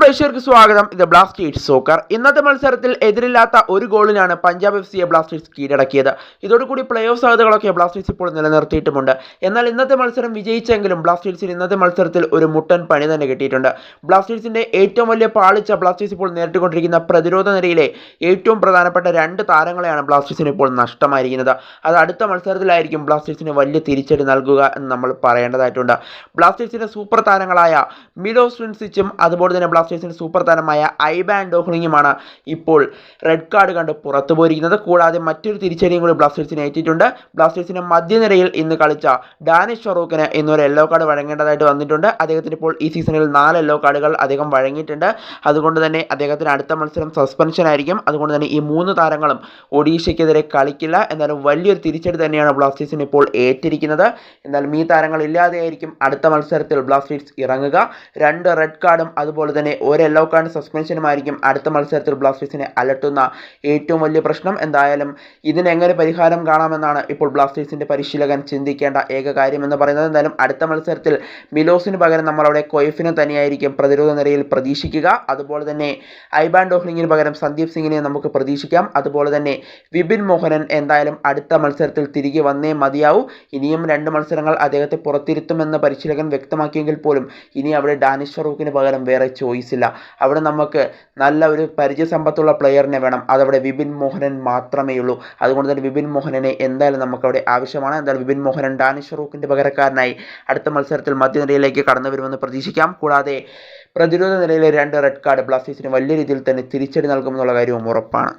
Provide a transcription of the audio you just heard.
പ്രേക്ഷകർക്ക് സ്വാഗതം. ഇത് ബ്ലാസ്റ്റേഴ്സ് സോക്കർ. ഇന്നത്തെ മത്സരത്തിൽ എതിരില്ലാത്ത ഒരു ഗോളിനാണ് പഞ്ചാബ് എഫ്സിയെ ബ്ലാസ്റ്റേഴ്സ് കീഴടക്കിയത്. ഇതോടുകൂടി പ്ലേ ഓഫ് സാധ്യതകളൊക്കെ ബ്ലാസ്റ്റേഴ്സ് ഇപ്പോൾ നിലനിർത്തിയിട്ടുമുണ്ട്. എന്നാൽ ഇന്നത്തെ മത്സരം വിജയിച്ചെങ്കിലും ബ്ലാസ്റ്റേഴ്സിന് ഇന്നത്തെ മത്സരത്തിൽ ഒരു മുട്ടൻ പണി തന്നെ കിട്ടിയിട്ടുണ്ട്. ബ്ലാസ്റ്റേഴ്സിന്റെ ഏറ്റവും വലിയ പാളിച്ച ബ്ലാസ്റ്റേഴ്സ് ഇപ്പോൾ നേരിട്ടുകൊണ്ടിരിക്കുന്ന പ്രതിരോധ നിരയിലെ ഏറ്റവും പ്രധാനപ്പെട്ട രണ്ട് താരങ്ങളെയാണ് ബ്ലാസ്റ്റേഴ്സിന് ഇപ്പോൾ നഷ്ടമായിരിക്കുന്നത്. അത് അടുത്ത മത്സരത്തിലായിരിക്കും ബ്ലാസ്റ്റേഴ്സിന് വലിയ തിരിച്ചടി നൽകുക എന്ന് നമ്മൾ പറയേണ്ടതായിട്ടുണ്ട്. ബ്ലാസ്റ്റേഴ്സിന്റെ സൂപ്പർ താരങ്ങളായ മിലോസ് വിൻസിച്ചും അതുപോലെ തന്നെ ബ്ലാസ്റ്റേഴ്സിന്റെ സൂപ്പർ താരമായ ഐബാൻ ഡോഹ്ലിങ്ങുമാണ് ഇപ്പോൾ റെഡ് കാർഡ് കണ്ട് പുറത്തു പോയിരിക്കുന്നത്. കൂടാതെ മറ്റൊരു തിരിച്ചടിയും കൂടി ബ്ലാസ്റ്റേഴ്സിന് ഏറ്റിട്ടുണ്ട്. ബ്ലാസ്റ്റേഴ്സിന്റെ മധ്യനിരയിൽ ഇന്ന് കളിച്ച ഡാനിഷ് ഫറൂഖിന് ഇന്നൊരു യെല്ലോ കാർഡ് വഴങ്ങേണ്ടതായിട്ട് വന്നിട്ടുണ്ട്. അദ്ദേഹത്തിന് ഇപ്പോൾ ഈ സീസണിൽ 4 യെല്ലോ കാർഡുകൾ അദ്ദേഹം വഴങ്ങിയിട്ടുണ്ട്. അതുകൊണ്ട് തന്നെ അദ്ദേഹത്തിന് അടുത്ത മത്സരം സസ്പെൻഷൻ ആയിരിക്കും. അതുകൊണ്ട് തന്നെ ഈ 3 താരങ്ങളും ഒഡീഷയ്ക്കെതിരെ കളിക്കില്ല. എന്നാലും വലിയൊരു തിരിച്ചടി തന്നെയാണ് ബ്ലാസ്റ്റേഴ്സിന് ഇപ്പോൾ ഏറ്റിരിക്കുന്നത്. എന്നാലും ഈ താരങ്ങൾ ഇല്ലാതെയായിരിക്കും അടുത്ത മത്സരത്തിൽ ബ്ലാസ്റ്റേഴ്സ് ഇറങ്ങുക. 2 റെഡ് കാർഡും അതുപോലെ തന്നെ ഒരു യെല്ലോ കാർഡ് സസ്പെൻഷനുമായിരിക്കും അടുത്ത മത്സരത്തിൽ ബ്ലാസ്റ്റേഴ്സിനെ അലട്ടുന്ന ഏറ്റവും വലിയ പ്രശ്നം. എന്തായാലും ഇതിനെങ്ങനെ പരിഹാരം കാണാമെന്നാണ് ഇപ്പോൾ ബ്ലാസ്റ്റേഴ്സിന്റെ പരിശീലകൻ ചിന്തിക്കേണ്ട ഏക കാര്യം എന്ന് പറയുന്നത്. എന്തായാലും അടുത്ത മത്സരത്തിൽ മിലോസിന് പകരം നമ്മളവിടെ കൊയ്ഫിനെ തന്നെയായിരിക്കും പ്രതിരോധ നിരയിൽ പ്രതീക്ഷിക്കുക. അതുപോലെ തന്നെ ഐബാൻ ഡോഹ്ലിങ്ങിന് പകരം സന്ദീപ് സിംഗിനെ നമുക്ക് പ്രതീക്ഷിക്കാം. അതുപോലെ തന്നെ വിപിൻ മോഹനൻ എന്തായാലും അടുത്ത മത്സരത്തിൽ തിരികെ വന്നേ മതിയാവൂ. ഇനിയും 2 മത്സരങ്ങൾ അദ്ദേഹത്തെ പുറത്തിരുത്തുമെന്ന് പരിശീലകൻ വ്യക്തമാക്കിയെങ്കിൽ പോലും ഇനി അവിടെ ഡാനിഷ് ഫറൂഖിന് പകരം വേറെ ചോയ്സ് ഇല്ല. അവിടെ നമുക്ക് നല്ല ഒരു പരിചയസമ്പത്തുള്ള പ്ലെയറിനെ വേണം. അതവിടെ വിപിൻ മോഹനൻ മാത്രമേ ഉള്ളൂ. അതുകൊണ്ട് തന്നെ വിപിൻ മോഹനനെ എന്തായാലും നമുക്കവിടെ ആവശ്യമാണ്. എന്തായാലും വിപിൻ മോഹനൻ ഡാനിഷ് ഫറൂഖിൻ്റെ പകരക്കാരനായി അടുത്ത മത്സരത്തിൽ മധ്യനിരയിലേക്ക് കടന്നു വരുമെന്ന് പ്രതീക്ഷിക്കാം. കൂടാതെ പ്രതിരോധ നിരയിലെ 2 റെഡ് കാർഡ് ബ്ലാസ്റ്റേഴ്സിന് വലിയ രീതിയിൽ തന്നെ തിരിച്ചടി നൽകുമെന്നുള്ള കാര്യവും ഉറപ്പാണ്.